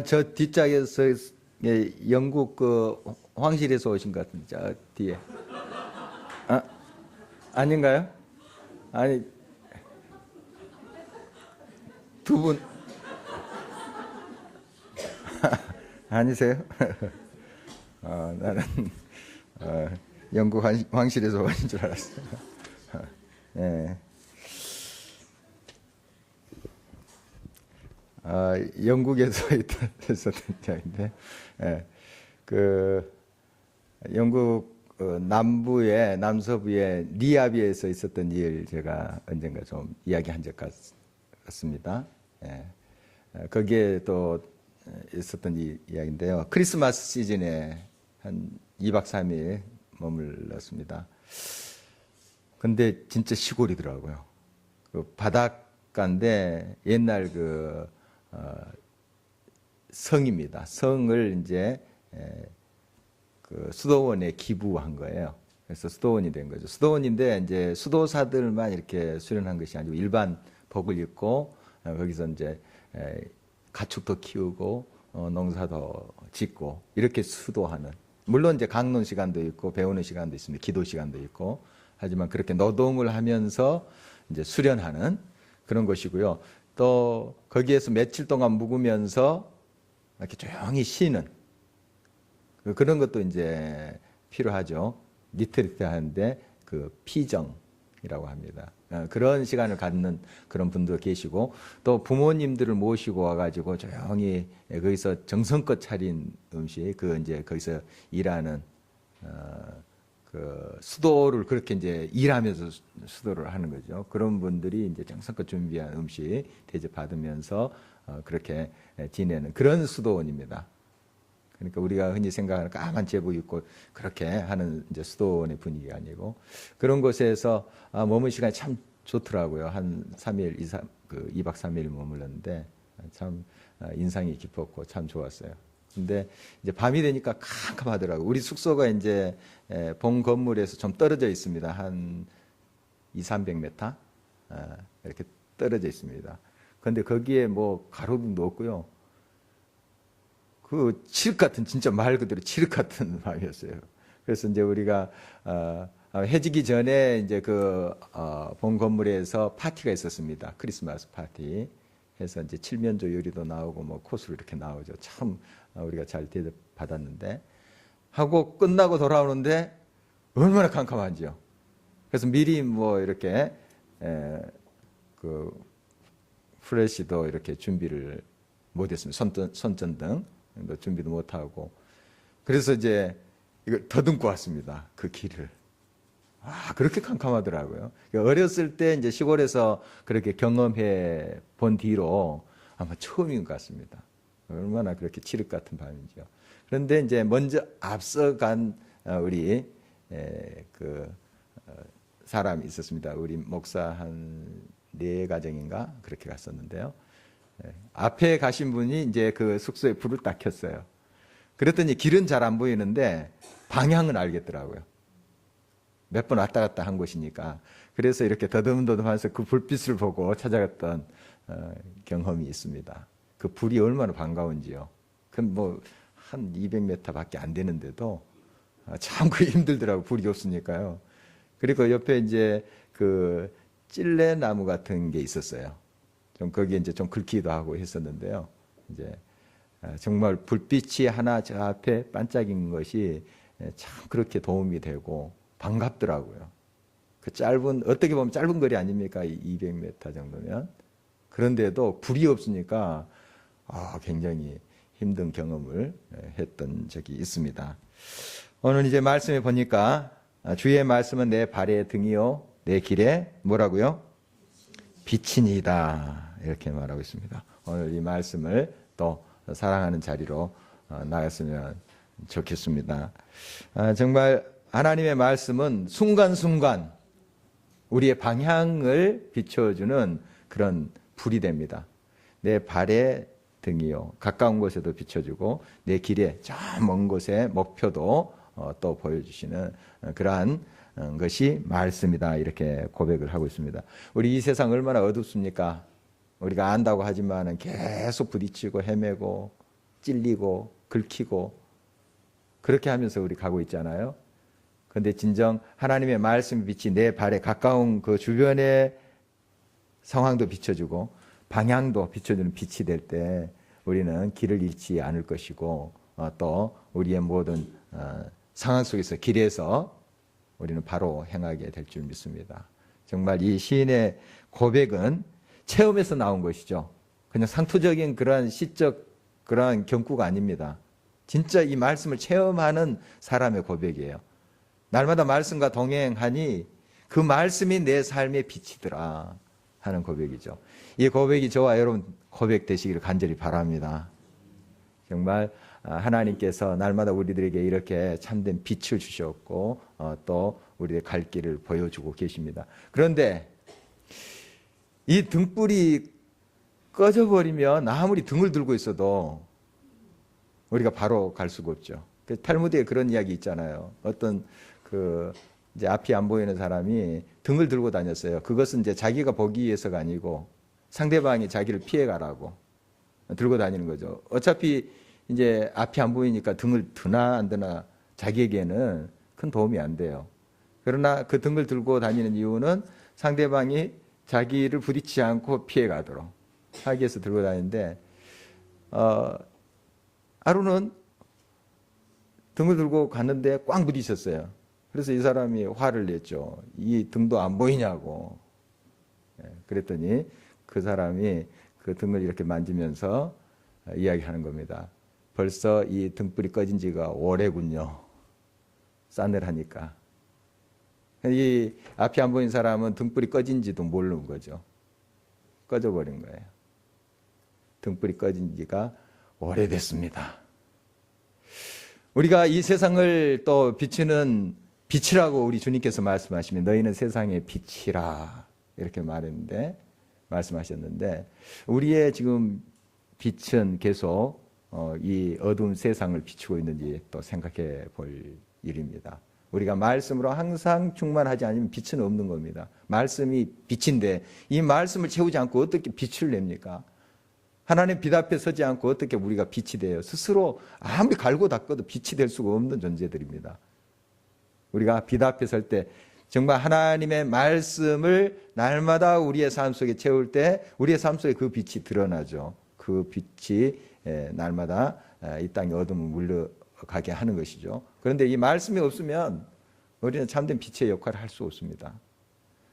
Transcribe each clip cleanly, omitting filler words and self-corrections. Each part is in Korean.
저 뒷짝에서 영국 그 황실에서 오신 것 같은데 저 뒤에. 아닌가요? 아니 두 분 아니세요? 나는 영국 황실에서 오신 줄 알았어요. 예. 영국에서 있었던 이야기인데, 예. 영국 남서부의 리아비에서 있었던 일 제가 언젠가 좀 이야기한 적 같습니다. 예. 거기에 또 있었던 이야기인데요. 크리스마스 시즌에 한 2박 3일 머물렀습니다. 근데 진짜 시골이더라고요. 그 바닷가인데 옛날 성입니다. 성을 이제 그 수도원에 기부한 거예요. 그래서 수도원이 된 거죠. 수도원인데 이제 수도사들만 이렇게 수련한 것이 아니고 일반 복을 입고 거기서 이제 가축도 키우고 농사도 짓고 이렇게 수도하는. 물론 이제 강론 시간도 있고 배우는 시간도 있습니다. 기도 시간도 있고. 하지만 그렇게 노동을 하면서 이제 수련하는 그런 것이고요. 또 거기에서 며칠 동안 묵으면서 이렇게 조용히 쉬는 그런 것도 이제 필요하죠. 리트리트 하는데 그 피정이라고 합니다. 그런 시간을 갖는 그런 분도 계시고 또 부모님들을 모시고 와가지고 조용히 거기서 정성껏 차린 음식 그 이제 거기서 일하는 그 수도를 그렇게 이제 일하면서 수도를 하는 거죠. 그런 분들이 이제 정성껏 준비한 음식 대접받으면서 그렇게 지내는 그런 수도원입니다. 그러니까 우리가 흔히 생각하는 까만 제복 입고 그렇게 하는 이제 수도원의 분위기가 아니고 그런 곳에서 머문 시간이 참 좋더라고요. 한 3일, 2박 3일 머물렀는데 참 인상이 깊었고 참 좋았어요. 근데 이제 밤이 되니까 캄캄하더라고요. 우리 숙소가 이제 본 건물에서 좀 떨어져 있습니다. 한 200~300m 이렇게 떨어져 있습니다. 그런데 거기에 뭐 가로등도 없고요. 그 칠흑 같은 진짜 말 그대로 칠흑 같은 밤이었어요. 그래서 이제 우리가 해지기 전에 이제 본 건물에서 파티가 있었습니다. 크리스마스 파티. 해서 이제 칠면조 요리도 나오고 뭐 코스로 이렇게 나오죠. 참 우리가 잘 대접받았는데 하고 끝나고 돌아오는데 얼마나 캄캄한지요. 그래서 미리 뭐 이렇게 그 플래시도 이렇게 준비를 못했습니다. 손전등 준비도 못하고 그래서 이제 이걸 더듬고 왔습니다. 그 길을. 그렇게 캄캄하더라고요. 어렸을 때 이제 시골에서 그렇게 경험해 본 뒤로 아마 처음인 것 같습니다. 얼마나 그렇게 칠흑 같은 밤인지요. 그런데 이제 먼저 앞서간 우리 사람이 있었습니다. 우리 목사 한 4가정인가 그렇게 갔었는데요. 앞에 가신 분이 이제 그 숙소에 불을 딱 켰어요. 그랬더니 길은 잘 안 보이는데 방향은 알겠더라고요. 몇 번 왔다 갔다 한 곳이니까. 그래서 이렇게 더듬더듬하면서 그 불빛을 보고 찾아갔던 경험이 있습니다. 그 불이 얼마나 반가운지요. 그럼 뭐 한 200m밖에 안 되는데도 참 그 힘들더라고. 불이 없으니까요. 그리고 옆에 이제 그 찔레나무 같은 게 있었어요. 좀 거기에 이제 좀 긁기도 하고 했었는데요. 이제 정말 불빛이 하나 저 앞에 반짝인 것이 참 그렇게 도움이 되고 반갑더라고요. 그 어떻게 보면 짧은 거리 아닙니까? 200m 정도면. 그런데도 불이 없으니까 굉장히 힘든 경험을 했던 적이 있습니다. 오늘 이제 말씀에 보니까 주의 말씀은 내 발의 등이요, 내 길에 뭐라고요? 빛이니이다. 이렇게 말하고 있습니다. 오늘 이 말씀을 또 사랑하는 자리로 나갔으면 좋겠습니다. 정말 하나님의 말씀은 순간순간 우리의 방향을 비춰주는 그런 불이 됩니다. 내 발의 등이요. 가까운 곳에도 비춰주고 내 길에 저 먼 곳의 목표도 또 보여주시는 그러한 것이 말씀이다. 이렇게 고백을 하고 있습니다. 우리 이 세상 얼마나 어둡습니까? 우리가 안다고 하지만은 계속 부딪히고 헤매고 찔리고 긁히고 그렇게 하면서 우리 가고 있잖아요. 그런데 진정 하나님의 말씀의 빛이 내 발에 가까운 그 주변의 상황도 비춰주고 방향도 비춰주는 빛이 될 때 우리는 길을 잃지 않을 것이고 또 우리의 모든 상황 속에서 길에서 우리는 바로 행하게 될 줄 믿습니다. 정말 이 시인의 고백은 체험에서 나온 것이죠. 그냥 상투적인 그러한 시적 그러한 경구가 아닙니다. 진짜 이 말씀을 체험하는 사람의 고백이에요. 날마다 말씀과 동행하니 그 말씀이 내 삶의 빛이더라 하는 고백이죠. 이 고백이 저와 여러분 고백 되시기를 간절히 바랍니다. 정말 하나님께서 날마다 우리들에게 이렇게 참된 빛을 주셨고 또 우리의 갈 길을 보여주고 계십니다. 그런데 이 등불이 꺼져버리면 아무리 등을 들고 있어도 우리가 바로 갈 수가 없죠. 탈무드에 그런 이야기 있잖아요. 어떤 이제 앞이 안 보이는 사람이 등을 들고 다녔어요. 그것은 이제 자기가 보기 위해서가 아니고 상대방이 자기를 피해가라고 들고 다니는 거죠. 어차피 이제 앞이 안 보이니까 등을 드나 안 드나 자기에게는 큰 도움이 안 돼요. 그러나 그 등을 들고 다니는 이유는 상대방이 자기를 부딪히지 않고 피해가도록 하기 위해서 들고 다니는데 하루는 등을 들고 갔는데 꽝 부딪혔어요. 그래서 이 사람이 화를 냈죠. 이 등도 안 보이냐고. 그랬더니 그 사람이 그 등을 이렇게 만지면서 이야기하는 겁니다. 벌써 이 등불이 꺼진 지가 오래군요. 싸늘하니까. 이 앞이 안 보이는 사람은 등불이 꺼진지도 모르는 거죠. 꺼져버린 거예요. 등불이 꺼진 지가 오래됐습니다. 우리가 이 세상을 또 비추는 빛이라고 우리 주님께서 말씀하시면 너희는 세상의 빛이라 이렇게 말씀하셨는데 우리의 지금 빛은 계속 이 어두운 세상을 비추고 있는지 또 생각해 볼 일입니다. 우리가 말씀으로 항상 충만하지 않으면 빛은 없는 겁니다. 말씀이 빛인데 이 말씀을 채우지 않고 어떻게 빛을 냅니까? 하나님 빛 앞에 서지 않고 어떻게 우리가 빛이 돼요? 스스로 아무리 갈고 닦아도 빛이 될 수가 없는 존재들입니다. 우리가 빛 앞에 설 때 정말 하나님의 말씀을 날마다 우리의 삶 속에 채울 때 우리의 삶 속에 그 빛이 드러나죠. 그 빛이 날마다 이 땅의 어둠을 물러가게 하는 것이죠. 그런데 이 말씀이 없으면 우리는 참된 빛의 역할을 할 수 없습니다.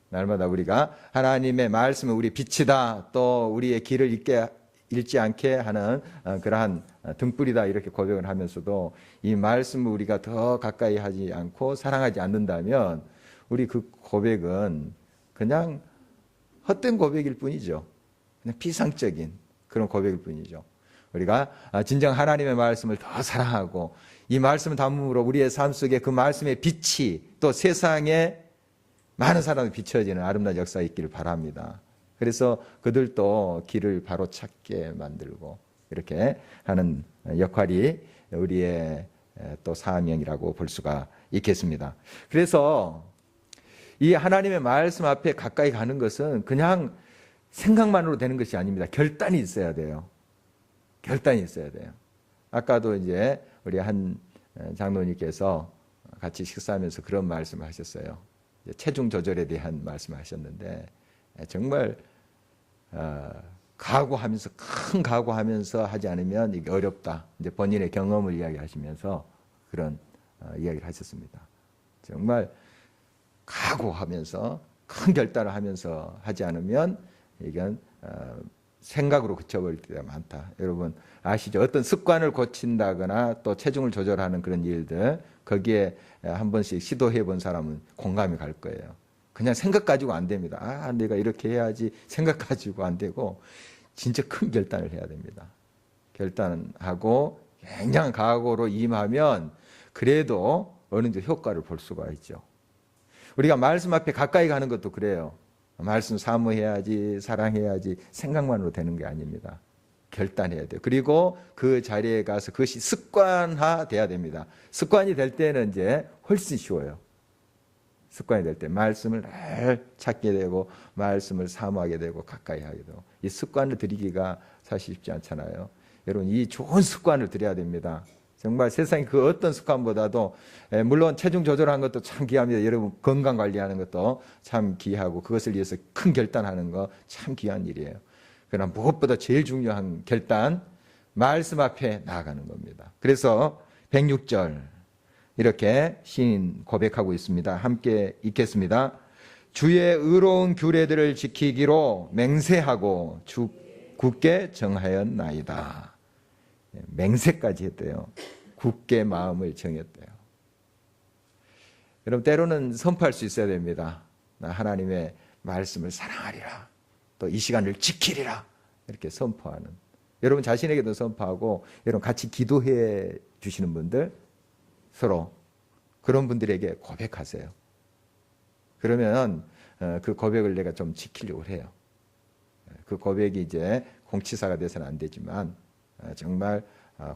날마다 우리가 하나님의 말씀은 우리 빛이다, 또 우리의 길을 잃지 않게 하는 그러한 등불이다 이렇게 고백을 하면서도 이 말씀을 우리가 더 가까이 하지 않고 사랑하지 않는다면 우리 그 고백은 그냥 헛된 고백일 뿐이죠. 그냥 피상적인 그런 고백일 뿐이죠. 우리가 진정 하나님의 말씀을 더 사랑하고 이 말씀을 담음으로 우리의 삶 속에 그 말씀의 빛이 또 세상에 많은 사람이 비춰지는 아름다운 역사가 있기를 바랍니다. 그래서 그들도 길을 바로 찾게 만들고 이렇게 하는 역할이 우리의 또 사명이라고 볼 수가 있겠습니다. 그래서 이 하나님의 말씀 앞에 가까이 가는 것은 그냥 생각만으로 되는 것이 아닙니다. 결단이 있어야 돼요. 결단이 있어야 돼요. 아까도 이제 우리 한 장로님께서 같이 식사하면서 그런 말씀을 하셨어요. 체중 조절에 대한 말씀을 하셨는데 정말 각오하면서 큰 각오하면서 하지 않으면 이게 어렵다. 이제 본인의 경험을 이야기하시면서 그런 이야기를 하셨습니다. 정말 각오하면서 큰 결단을 하면서 하지 않으면 이건 생각으로 그쳐버릴 때가 많다. 여러분 아시죠? 어떤 습관을 고친다거나 또 체중을 조절하는 그런 일들 거기에 한 번씩 시도해 본 사람은 공감이 갈 거예요. 그냥 생각 가지고 안 됩니다. 내가 이렇게 해야지 생각 가지고 안 되고 진짜 큰 결단을 해야 됩니다. 결단하고 굉장한 각오로 임하면 그래도 어느 정도 효과를 볼 수가 있죠. 우리가 말씀 앞에 가까이 가는 것도 그래요. 말씀 사모해야지 사랑해야지 생각만으로 되는 게 아닙니다. 결단해야 돼요. 그리고 그 자리에 가서 그것이 습관화 돼야 됩니다. 습관이 될 때는 이제 훨씬 쉬워요. 습관이 될 때 말씀을 늘 찾게 되고 말씀을 사모하게 되고 가까이 하게 되고 이 습관을 들이기가 사실 쉽지 않잖아요. 여러분 이 좋은 습관을 들여야 됩니다. 정말 세상의 그 어떤 습관보다도 물론 체중 조절하는 것도 참 귀합니다. 여러분 건강 관리하는 것도 참 귀하고 그것을 위해서 큰 결단하는 거 참 귀한 일이에요. 그러나 무엇보다 제일 중요한 결단 말씀 앞에 나아가는 겁니다. 그래서 106절 이렇게 시인 고백하고 있습니다. 함께 읽겠습니다. 주의 의로운 규례들을 지키기로 맹세하고 굳게 정하였나이다. 맹세까지 했대요. 굳게 마음을 정했대요. 여러분 때로는 선포할 수 있어야 됩니다. 나 하나님의 말씀을 사랑하리라. 또 이 시간을 지키리라. 이렇게 선포하는. 여러분 자신에게도 선포하고 여러분 같이 기도해 주시는 분들 서로 그런 분들에게 고백하세요. 그러면 그 고백을 내가 좀 지키려고 해요. 그 고백이 이제 공치사가 돼서는 안 되지만 정말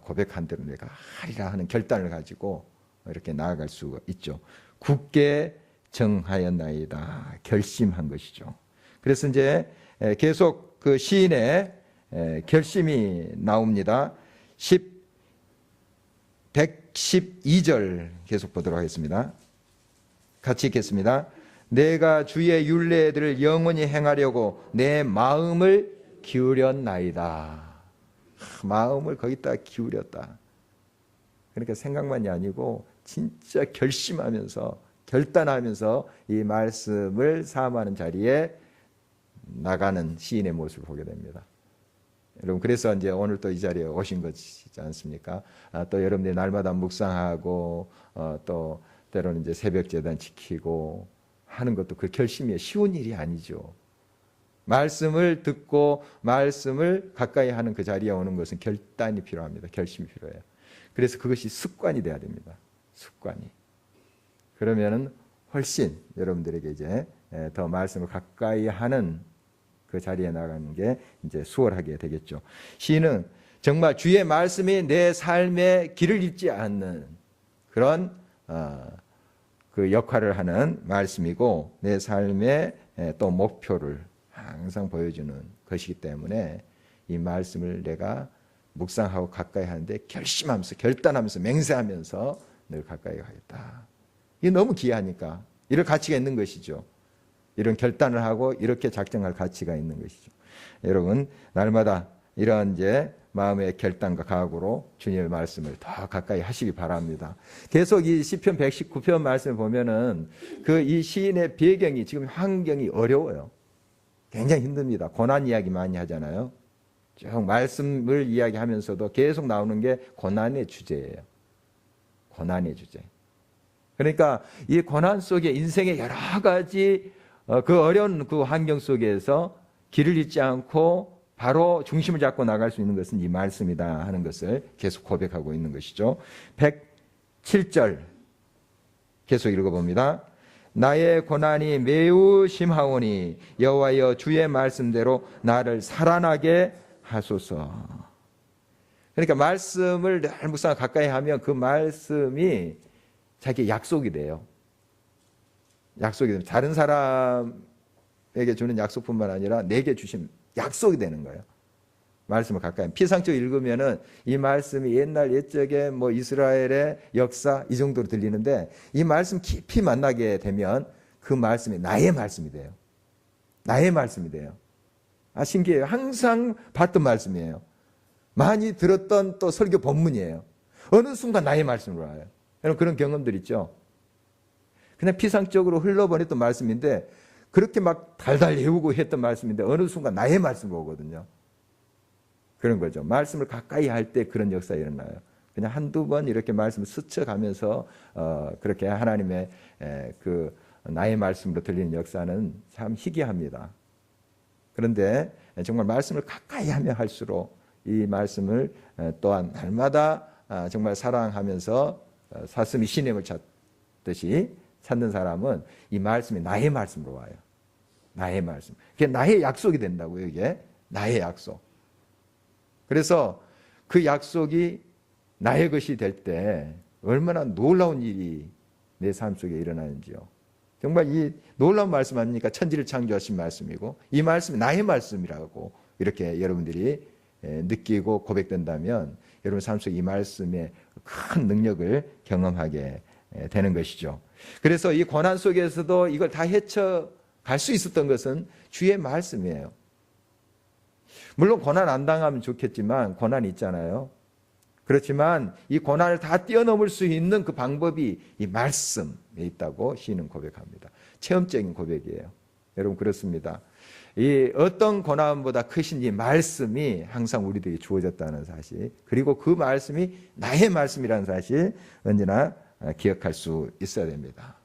고백한 대로 내가 하리라 하는 결단을 가지고 이렇게 나아갈 수가 있죠. 굳게 정하였나이다. 결심한 것이죠. 그래서 이제 계속 그 시인의 결심이 나옵니다. 112절 계속 보도록 하겠습니다. 같이 읽겠습니다. 내가 주의 율례들을 영원히 행하려고 내 마음을 기울였나이다. 마음을 거기다 기울였다. 그러니까 생각만이 아니고 진짜 결심하면서 결단하면서 이 말씀을 사모하는 자리에 나가는 시인의 모습을 보게 됩니다. 여러분 그래서 이제 오늘 또 이 자리에 오신 것이지 않습니까? 또 여러분들이 날마다 묵상하고 또 때로는 이제 새벽 제단 지키고 하는 것도 그 결심이 쉬운 일이 아니죠. 말씀을 듣고 말씀을 가까이 하는 그 자리에 오는 것은 결단이 필요합니다. 결심이 필요해요. 그래서 그것이 습관이 돼야 됩니다. 습관이. 그러면은 훨씬 여러분들에게 이제 더 말씀을 가까이 하는 그 자리에 나가는 게 이제 수월하게 되겠죠. 시인은 정말 주의 말씀이 내 삶의 길을 잃지 않는 그런 그 역할을 하는 말씀이고 내 삶의 또 목표를 항상 보여주는 것이기 때문에 이 말씀을 내가 묵상하고 가까이 하는데 결심하면서 결단하면서 맹세하면서 늘 가까이 가겠다. 이게 너무 귀하니까 이럴 가치가 있는 것이죠. 이런 결단을 하고 이렇게 작정할 가치가 있는 것이죠. 여러분 날마다 이런 이제 마음의 결단과 각오로 주님의 말씀을 더 가까이 하시기 바랍니다. 계속 이 시편 119편 말씀을 보면은 그 이 시인의 배경이 지금 환경이 어려워요. 굉장히 힘듭니다. 고난 이야기 많이 하잖아요. 쭉 말씀을 이야기하면서도 계속 나오는 게 고난의 주제예요. 고난의 주제. 그러니까 이 고난 속에 인생의 여러 가지 그 어려운 그 환경 속에서 길을 잃지 않고 바로 중심을 잡고 나갈 수 있는 것은 이 말씀이다 하는 것을 계속 고백하고 있는 것이죠. 107절 계속 읽어봅니다. 나의 고난이 매우 심하오니 여호와여 주의 말씀대로 나를 살아나게 하소서. 그러니까 말씀을 늘 묵상 가까이 하면 그 말씀이 자기의 약속이 돼요. 약속이 됩니다. 다른 사람에게 주는 약속뿐만 아니라 내게 주신 약속이 되는 거예요. 말씀을 가까이. 피상적으로 읽으면은 이 말씀이 옛날 옛적에 뭐 이스라엘의 역사 이 정도로 들리는데 이 말씀 깊이 만나게 되면 그 말씀이 나의 말씀이 돼요. 나의 말씀이 돼요. 신기해요. 항상 봤던 말씀이에요. 많이 들었던 또 설교 본문이에요. 어느 순간 나의 말씀으로 와요. 여러분 그런 경험들 있죠? 그냥 피상적으로 흘러보냈던 말씀인데 그렇게 막 달달 외우고 했던 말씀인데 어느 순간 나의 말씀으로 오거든요. 그런 거죠. 말씀을 가까이 할 때 그런 역사가 일어나요. 그냥 한두 번 이렇게 말씀을 스쳐가면서 그렇게 하나님의 그 나의 말씀으로 들리는 역사는 참 희귀합니다. 그런데 정말 말씀을 가까이 하면 할수록 이 말씀을 또한 날마다 정말 사랑하면서 사슴이 시냇을 찾듯이 찾는 사람은 이 말씀이 나의 말씀으로 와요. 나의 말씀. 그게 나의 약속이 된다고요, 이게. 나의 약속. 그래서 그 약속이 나의 것이 될 때 얼마나 놀라운 일이 내 삶 속에 일어나는지요. 정말 이 놀라운 말씀 아닙니까? 천지를 창조하신 말씀이고 이 말씀이 나의 말씀이라고 이렇게 여러분들이 느끼고 고백된다면 여러분 삶 속에 이 말씀의 큰 능력을 경험하게 되는 것이죠. 그래서 이 고난 속에서도 이걸 다 헤쳐갈 수 있었던 것은 주의 말씀이에요. 물론 고난 안 당하면 좋겠지만 고난이 있잖아요. 그렇지만 이 고난을 다 뛰어넘을 수 있는 그 방법이 이 말씀에 있다고 시인은 고백합니다. 체험적인 고백이에요. 여러분 그렇습니다. 이 어떤 고난보다 크신 이 말씀이 항상 우리들에게 주어졌다는 사실, 그리고 그 말씀이 나의 말씀이라는 사실 언제나 기억할 수 있어야 됩니다.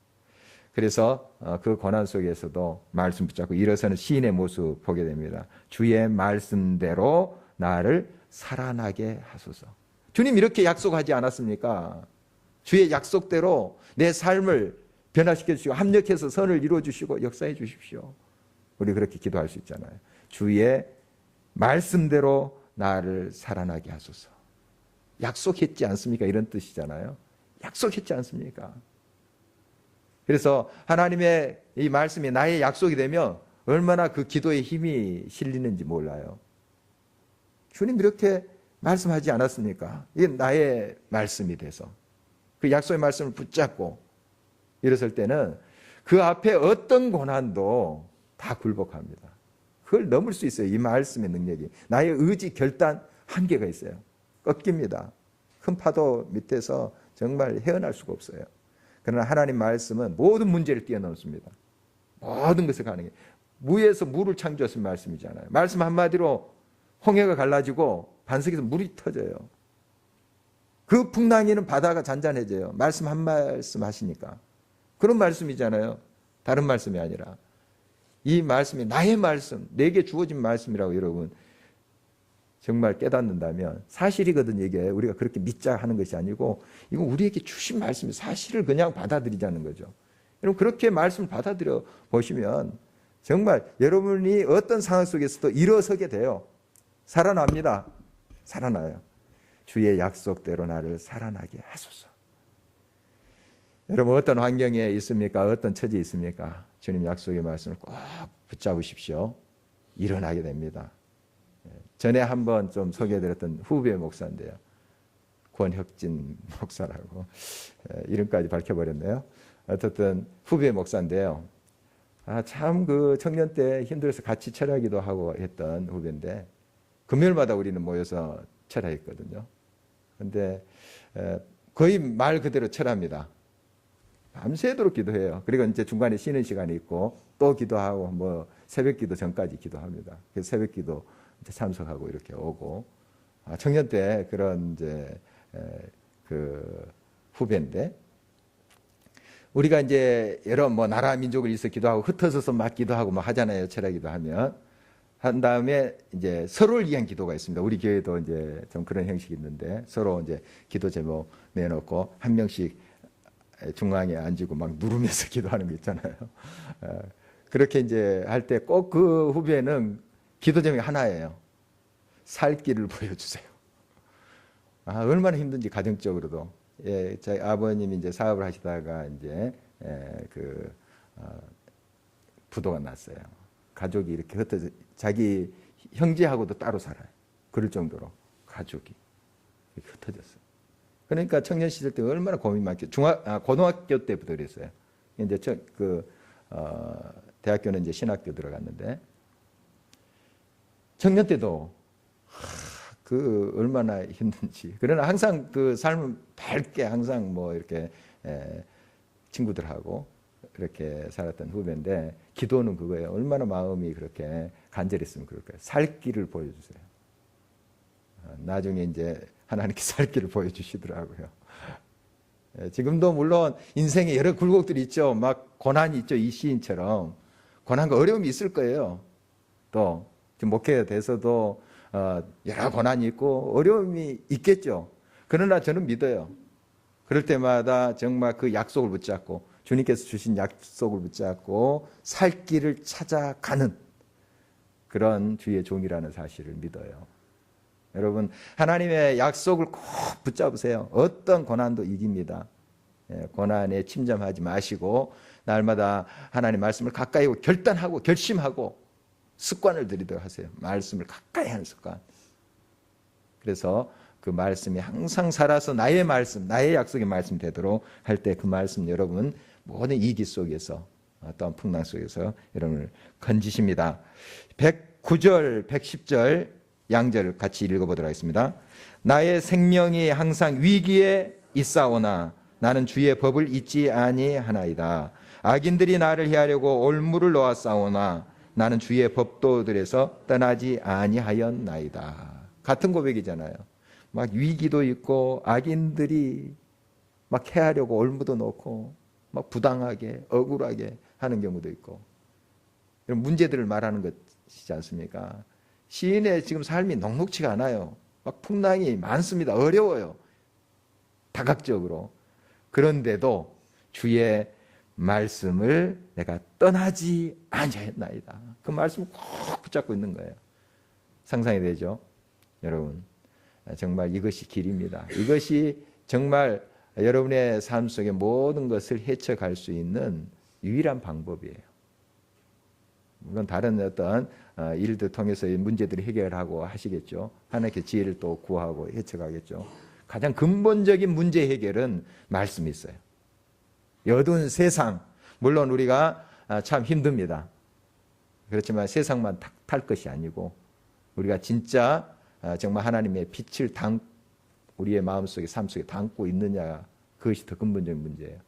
그래서 그 고난 속에서도 말씀 붙잡고 일어서는 시인의 모습 보게 됩니다. 주의 말씀대로 나를 살아나게 하소서. 주님 이렇게 약속하지 않았습니까? 주의 약속대로 내 삶을 변화시켜 주시고 합력해서 선을 이루어 주시고 역사해 주십시오. 우리 그렇게 기도할 수 있잖아요. 주의 말씀대로 나를 살아나게 하소서. 약속했지 않습니까? 이런 뜻이잖아요. 약속했지 않습니까? 그래서 하나님의 이 말씀이 나의 약속이 되면 얼마나 그 기도에 힘이 실리는지 몰라요. 주님 이렇게 말씀하지 않았습니까? 이게 나의 말씀이 돼서 그 약속의 말씀을 붙잡고 일어설 때는 그 앞에 어떤 고난도 다 굴복합니다. 그걸 넘을 수 있어요. 이 말씀의 능력이. 나의 의지, 결단, 한계가 있어요. 꺾입니다. 큰 파도 밑에서 정말 헤어날 수가 없어요. 그러나 하나님 말씀은 모든 문제를 뛰어넘습니다. 모든 것을 가능해요. 무에서 물을 창조하신 말씀이잖아요. 말씀 한마디로 홍해가 갈라지고 반석에서 물이 터져요. 그 풍랑이는 바다가 잔잔해져요. 말씀 한 말씀 하시니까. 그런 말씀이잖아요. 다른 말씀이 아니라. 이 말씀이 나의 말씀, 내게 주어진 말씀이라고 여러분 정말 깨닫는다면 사실이거든. 이게 우리가 그렇게 믿자 하는 것이 아니고 이건 우리에게 주신 말씀이 사실을 그냥 받아들이자는 거죠. 여러분 그렇게 말씀을 받아들여 보시면 정말 여러분이 어떤 상황 속에서도 일어서게 돼요. 살아납니다. 살아나요. 주의 약속대로 나를 살아나게 하소서. 여러분 어떤 환경에 있습니까? 어떤 처지에 있습니까? 주님 약속의 말씀을 꼭 붙잡으십시오. 일어나게 됩니다. 전에 한번 좀 소개해드렸던 후배 목사인데요. 권혁진 목사라고 이름까지 밝혀버렸네요. 어쨌든 후배 목사인데요. 참 그 청년 때 힘들어서 같이 철야기도 하고 했던 후배인데 금요일마다 우리는 모여서 철야했거든요. 그런데 거의 말 그대로 철야입니다. 밤새도록 기도해요. 그리고 이제 중간에 쉬는 시간이 있고 또 기도하고 뭐 새벽 기도 전까지 기도합니다. 그래서 새벽 기도 이제 참석하고 이렇게 오고 청년 때 그런 이제 그 후배인데 우리가 이제 여러 뭐 나라 민족을 위해서 기도하고 흩어져서 막 기도하고 뭐 하잖아요. 철야 기도하면 한 다음에 이제 서로를 위한 기도가 있습니다. 우리 교회도 이제 좀 그런 형식이 있는데 서로 이제 기도 제목 내놓고 한 명씩 중앙에 앉고 막 누르면서 기도하는 거 있잖아요. 그렇게 이제 할 때 꼭 그 후배는 기도 제목이 하나예요. 살 길을 보여주세요. 얼마나 힘든지 가정적으로도. 저희 아버님이 이제 사업을 하시다가 이제 부도가 났어요. 가족이 이렇게 흩어져 자기 형제하고도 따로 살아요. 그럴 정도로 가족이 이렇게 흩어졌어요. 그러니까 청년 시절 때 얼마나 고민 많겠어요. 고등학교 때부터 그랬어요. 이제 대학교는 이제 신학교 들어갔는데 청년 때도 그 얼마나 힘든지. 그러나 항상 그 삶은 밝게 항상 뭐 이렇게 친구들하고 이렇게 살았던 후배인데 기도는 그거예요. 얼마나 마음이 그렇게 간절했으면 그럴까요? 살 길을 보여주세요. 나중에 이제 하나님께 살 길을 보여주시더라고요. 지금도 물론 인생에 여러 굴곡들이 있죠. 막 고난이 있죠. 이 시인처럼 고난과 어려움이 있을 거예요. 또 지금 목회가 돼서도 여러 고난이 있고 어려움이 있겠죠. 그러나 저는 믿어요. 그럴 때마다 정말 그 약속을 붙잡고 주님께서 주신 약속을 붙잡고 살 길을 찾아가는 그런 주의 종이라는 사실을 믿어요. 여러분 하나님의 약속을 꼭 붙잡으세요. 어떤 고난도 이깁니다. 고난에 침잠하지 마시고 날마다 하나님 말씀을 가까이 하고 결단하고 결심하고 습관을 들이도록 하세요. 말씀을 가까이 하는 습관. 그래서 그 말씀이 항상 살아서 나의 말씀, 나의 약속의 말씀 되도록 할 때 그 말씀 여러분 모든 이기 속에서 어떤 풍랑 속에서 여러분을 건지십니다. 109절, 110절 양절 같이 읽어보도록 하겠습니다. 나의 생명이 항상 위기에 있사오나 나는 주의 법을 잊지 아니하나이다. 악인들이 나를 해하려고 올무를 놓았사오나 나는 주의 법도들에서 떠나지 아니하였나이다. 같은 고백이잖아요. 막 위기도 있고 악인들이 막 해하려고 올무도 놓고 막 부당하게 억울하게 하는 경우도 있고 이런 문제들을 말하는 것이지 않습니까? 시인의 지금 삶이 녹록지가 않아요. 막 풍랑이 많습니다. 어려워요. 다각적으로. 그런데도 주의 말씀을 내가 떠나지 아니하였나이다. 그 말씀을 꼭 붙잡고 있는 거예요. 상상이 되죠? 여러분, 정말 이것이 길입니다. 이것이 정말 여러분의 삶 속의 모든 것을 헤쳐갈 수 있는 유일한 방법이에요. 물론 다른 어떤 일들 통해서 문제들을 해결하고 하시겠죠. 하나님께 지혜를 또 구하고 헤쳐가겠죠. 가장 근본적인 문제 해결은 말씀이 있어요. 어두운 세상, 물론 우리가 참 힘듭니다. 그렇지만 세상만 탈 것이 아니고 우리가 진짜 정말 하나님의 빛을 우리의 마음속에 삶 속에 담고 있느냐, 그것이 더 근본적인 문제예요.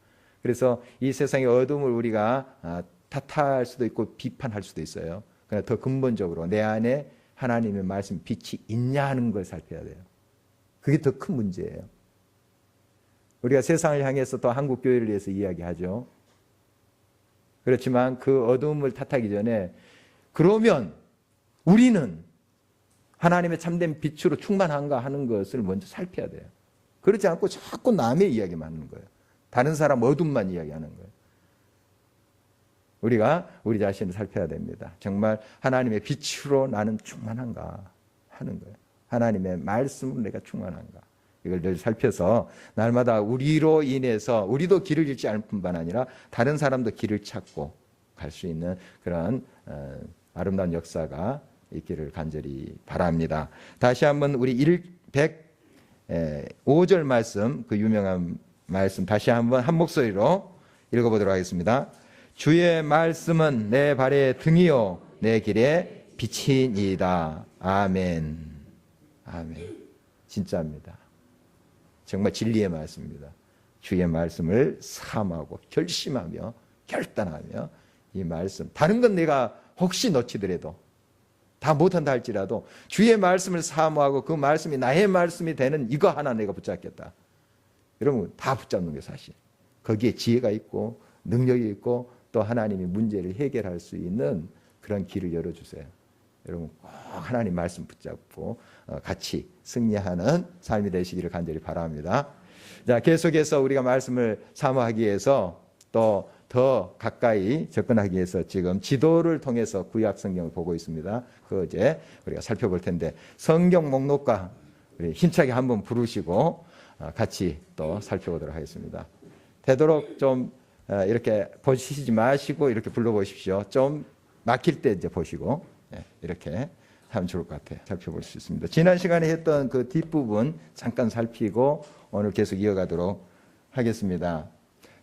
그래서 이 세상의 어둠을 우리가 탓할 수도 있고 비판할 수도 있어요. 그러나 더 근본적으로 내 안에 하나님의 말씀 빛이 있냐 하는 걸 살펴야 돼요. 그게 더 큰 문제예요. 우리가 세상을 향해서 또 한국 교회를 위해서 이야기하죠. 그렇지만 그 어둠을 탓하기 전에 그러면 우리는 하나님의 참된 빛으로 충만한가 하는 것을 먼저 살펴야 돼요. 그렇지 않고 자꾸 남의 이야기만 하는 거예요. 다른 사람 어둠만 이야기하는 거예요. 우리가 우리 자신을 살펴야 됩니다. 정말 하나님의 빛으로 나는 충만한가 하는 거예요. 하나님의 말씀으로 내가 충만한가. 이걸 늘 살펴서 날마다 우리로 인해서 우리도 길을 잃지 않을 뿐만 아니라 다른 사람도 길을 찾고 갈 수 있는 그런 아름다운 역사가 있기를 간절히 바랍니다. 다시 한번 우리 105절 말씀, 그 유명한 말씀 다시 한번 한 목소리로 읽어보도록 하겠습니다. 주의 말씀은 내 발의 등이요 내 길의 빛이니이다. 아멘. 아멘. 진짜입니다. 정말 진리의 말씀입니다. 주의 말씀을 사모하고 결심하며 결단하며 이 말씀, 다른 건 내가 혹시 놓치더라도 다 못한다 할지라도 주의 말씀을 사모하고 그 말씀이 나의 말씀이 되는 이거 하나 내가 붙잡겠다. 여러분 다 붙잡는 게 사실. 거기에 지혜가 있고 능력이 있고 또 하나님이 문제를 해결할 수 있는 그런 길을 열어주세요. 여러분 꼭 하나님 말씀 붙잡고 같이 승리하는 삶이 되시기를 간절히 바랍니다. 자, 계속해서 우리가 말씀을 사모하기 위해서 또 더 가까이 접근하기 위해서 지금 지도를 통해서 구약 성경을 보고 있습니다. 그거 이제 우리가 살펴볼 텐데 성경 목록과 우리 힘차게 한번 부르시고 같이 또 살펴보도록 하겠습니다. 되도록 좀 이렇게 보시지 마시고 이렇게 불러보십시오. 좀 막힐 때 이제 보시고 이렇게 하면 좋을 것 같아요. 살펴볼 수 있습니다. 지난 시간에 했던 그 뒷부분 잠깐 살피고 오늘 계속 이어가도록 하겠습니다.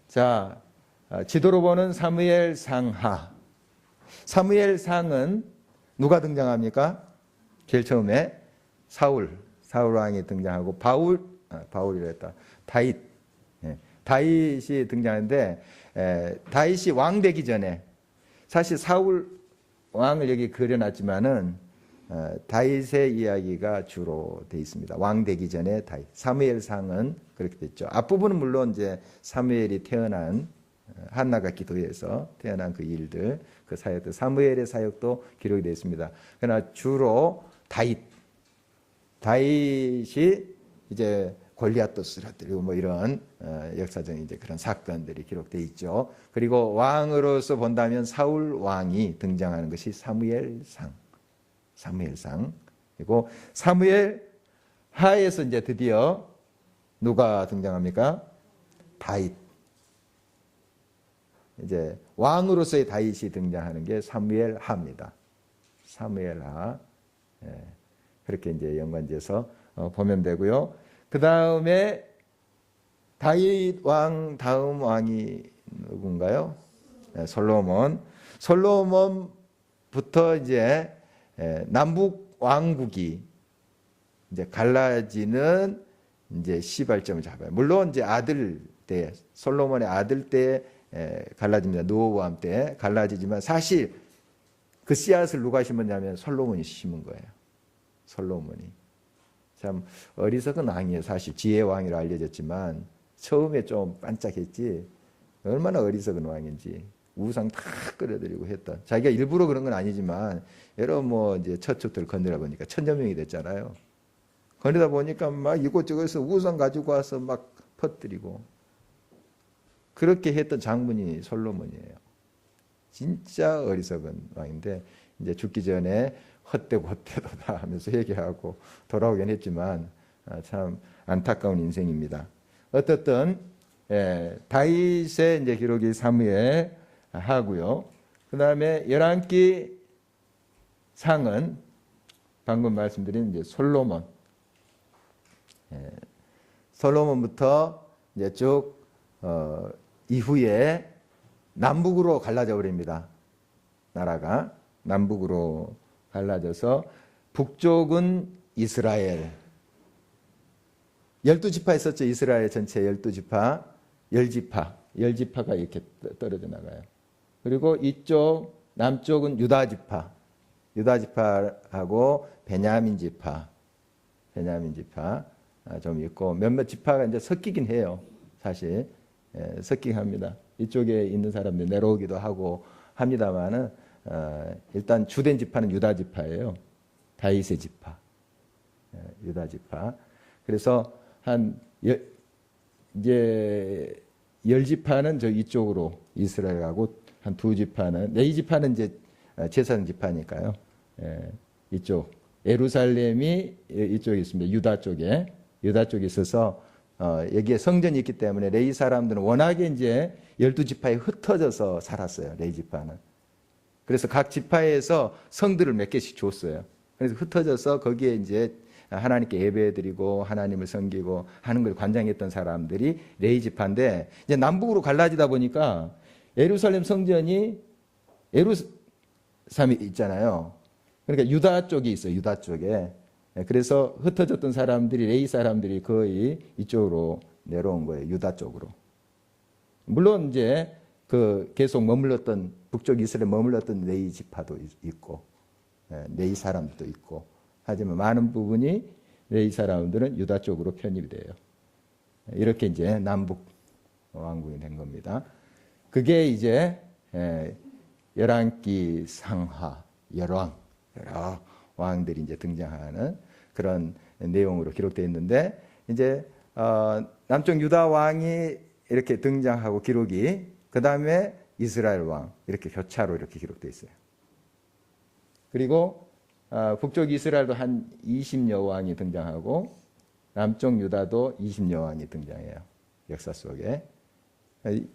자, 지도로 보는 사무엘 상하. 사무엘 상은 누가 등장합니까? 제일 처음에 사울 왕이 등장하고 바울이라 했다. 다윗이 등장하는데 다윗이 왕 되기 전에 사실 사울 왕을 여기 그려놨지만은 다윗의 이야기가 주로 돼 있습니다. 왕 되기 전에 다윗. 사무엘상은 그렇게 됐죠. 앞부분은 물론 이제 사무엘이 태어난 한나가 기도해서 태어난 그 일들, 그 사역들, 사무엘의 사역도 기록이 되어 있습니다. 그러나 주로 다윗이 이제 골리앗도 쓰러뜨리고 뭐 이런 역사적인 이제 그런 사건들이 기록되어 있죠. 그리고 왕으로서 본다면 사울 왕이 등장하는 것이 사무엘상. 그리고 사무엘 하에서 이제 드디어 누가 등장합니까? 다윗. 이제 왕으로서의 다윗이 등장하는 게 사무엘하입니다. 사무엘하. 예, 그렇게 이제 연관지어서 보면 되고요. 그 다음에 다윗 왕 다음 왕이 누군가요? 예, 솔로몬. 솔로몬부터 이제 남북 왕국이 이제 갈라지는 이제 시발점을 잡아요. 물론 이제 아들 때 솔로몬의 아들 때 갈라집니다. 노호암 때 갈라지지만 사실 그 씨앗을 누가 심었냐면 솔로몬이 심은 거예요. 솔로몬이. 참 어리석은 왕이에요. 사실 지혜의 왕이라 알려졌지만 처음에 좀 반짝했지 얼마나 어리석은 왕인지 우상 다 끌어들이고 했던. 자기가 일부러 그런 건 아니지만 여러 뭐 이제 처축들 건드려 보니까 1000여 명이 됐잖아요. 건드다 보니까 막 이곳저곳에서 우상 가지고 와서 막 퍼뜨리고 그렇게 했던 장군이 솔로몬이에요. 진짜 어리석은 왕인데 이제 죽기 전에 헛되고 헛되도다 하면서 얘기하고 돌아오긴 했지만 참 안타까운 인생입니다. 어떻든 다윗의 이제 기록이 사무엘 하고요. 그 다음에 11기 상은 방금 말씀드린 이제 솔로몬. 솔로몬부터 이제 쭉 이후에 남북으로 갈라져 버립니다. 나라가 남북으로 갈라져서 북쪽은 이스라엘 12지파 있었죠. 이스라엘 전체 12지파 10지파가 이렇게 떨어져 나가요. 그리고 이쪽 남쪽은 유다지파하고 베냐민 지파 좀 있고 몇몇 지파가 이제 섞이긴 해요. 사실 섞이긴 합니다. 이쪽에 있는 사람들 내려오기도 하고 합니다만은 일단 주된 지파는 유다 지파예요. 다윗의 지파, 유다 지파. 그래서 한 이제 10지파는 저 이쪽으로 이스라엘하고 한 2지파는 4지파는 이제 제사장 지파니까요. 이쪽 예루살렘이 이쪽에 있습니다. 유다 쪽에 있어서 여기에 성전이 있기 때문에 레위 사람들은 워낙에 이제 12지파에 흩어져서 살았어요. 레위 지파는. 그래서 각 지파에서 성들을 몇 개씩 줬어요. 그래서 흩어져서 거기에 이제 하나님께 예배드리고 하나님을 섬기고 하는 걸 관장했던 사람들이 레위 지파인데 이제 남북으로 갈라지다 보니까 예루살렘 성전이 예루살렘이 있잖아요. 그러니까 유다 쪽이 있어요. 유다 쪽에. 그래서 흩어졌던 사람들이 레위 사람들이 거의 이쪽으로 내려온 거예요. 유다 쪽으로. 물론 이제 그 계속 머물렀던 북쪽 이스라엘 머물렀던 레위 지파도 있고 레위 사람들도 있고 하지만 많은 부분이 레위 사람들은 유다 쪽으로 편입이 돼요. 이렇게 이제 남북 왕국이 된 겁니다. 그게 이제 11기 상하 여러 왕들이 이제 등장하는 그런 내용으로 기록되어 있는데 이제 남쪽 유다 왕이 이렇게 등장하고 기록이 그 다음에 이스라엘 왕 이렇게 교차로 이렇게 기록되어 있어요. 그리고 북쪽 이스라엘도 한 20여 왕이 등장하고 남쪽 유다도 20여 왕이 등장해요. 역사 속에.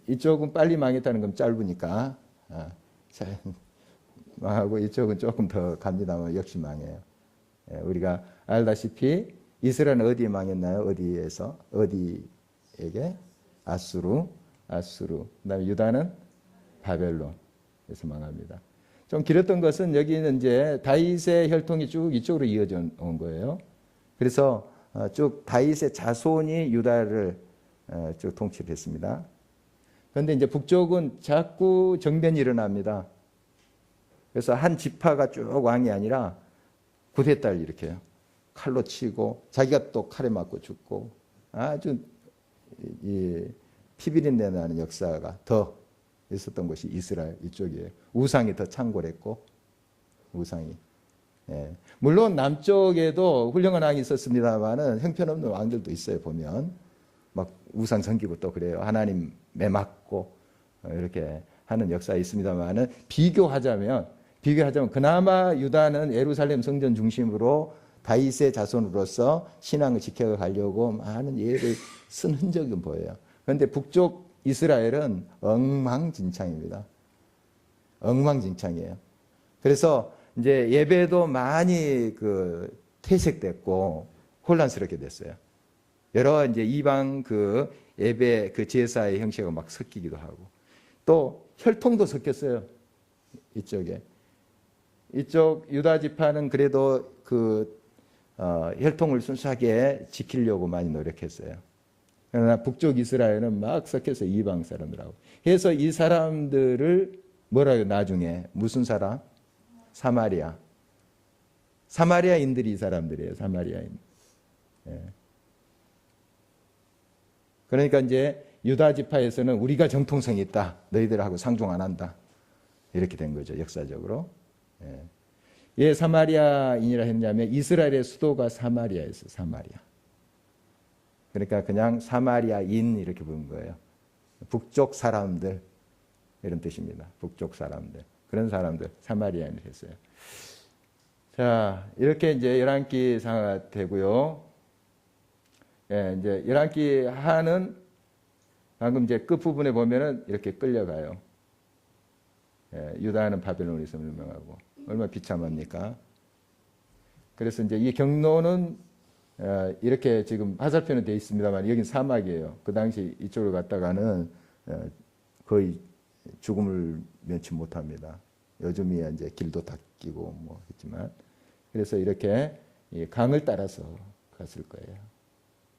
이쪽은 빨리 망했다는 건 짧으니까 망하고 이쪽은 조금 더 갑니다만 역시 망해요. 우리가 알다시피 이스라엘은 어디에 망했나요? 어디에게? 아수르. 그다음에 유다는 바벨론에서 망합니다. 좀 길었던 것은 여기는 이제 다윗의 혈통이 쭉 이쪽으로 이어져 온 거예요. 그래서 쭉 다윗의 자손이 유다를 쭉 통치를 했습니다. 그런데 이제 북쪽은 자꾸 정변이 일어납니다. 그래서 한 지파가 쭉 왕이 아니라 구대딸 일으켜요. 칼로 치고 자기가 또 칼에 맞고 죽고 아주 피비린내 나는 역사가 더 있었던 것이 이스라엘 이쪽이에요. 우상이 더 창궐했고 우상이. 물론 남쪽에도 훌륭한 왕이 있었습니다만은 형편없는 왕들도 있어요. 보면 막 우상 섬기고 또 그래요. 하나님 매맞고 이렇게 하는 역사가 있습니다만은 비교하자면 그나마 유다는 예루살렘 성전 중심으로 다윗의 자손으로서 신앙을 지켜가려고 많은 예를 쓴 흔적은 보여요. 그런데 북쪽 이스라엘은 엉망진창입니다. 엉망진창이에요. 그래서 이제 예배도 많이 퇴색됐고 혼란스럽게 됐어요. 여러 이제 이방 예배 제사의 형식하고 막 섞이기도 하고 또 혈통도 섞였어요. 이쪽에. 이쪽 유다 지파는 그래도 혈통을 순수하게 지키려고 많이 노력했어요. 그러나 북쪽 이스라엘은 막 섞였어요. 이방 사람들하고. 그래서 이 사람들을 뭐라고 나중에 무슨 사람? 사마리아. 사마리아인들이 이 사람들이에요. 사마리아인. 예. 그러니까 이제 유다 지파에서는 우리가 정통성이 있다. 너희들하고 상종 안 한다. 이렇게 된 거죠. 역사적으로. 예. 왜 사마리아인이라 했냐면 이스라엘의 수도가 사마리아였어요. 사마리아. 그러니까 그냥 사마리아인 이렇게 부른 거예요. 북쪽 사람들 이런 뜻입니다. 북쪽 사람들. 그런 사람들 사마리아인을 했어요. 자, 이렇게 이제 열왕기 상하가 되고요. 예, 이제 열왕기 하는 방금 이제 끝부분에 보면은 이렇게 끌려가요. 예, 유다는 바벨론에서 멸망하고 얼마나 비참합니까? 그래서 이제 이 경로는 이렇게 지금 화살표는 되어 있습니다만 여긴 사막이에요. 그 당시 이쪽으로 갔다가는 거의 죽음을 면치 못합니다. 요즘이야 이제 길도 닦이고 뭐 했지만 그래서 이렇게 강을 따라서 갔을 거예요.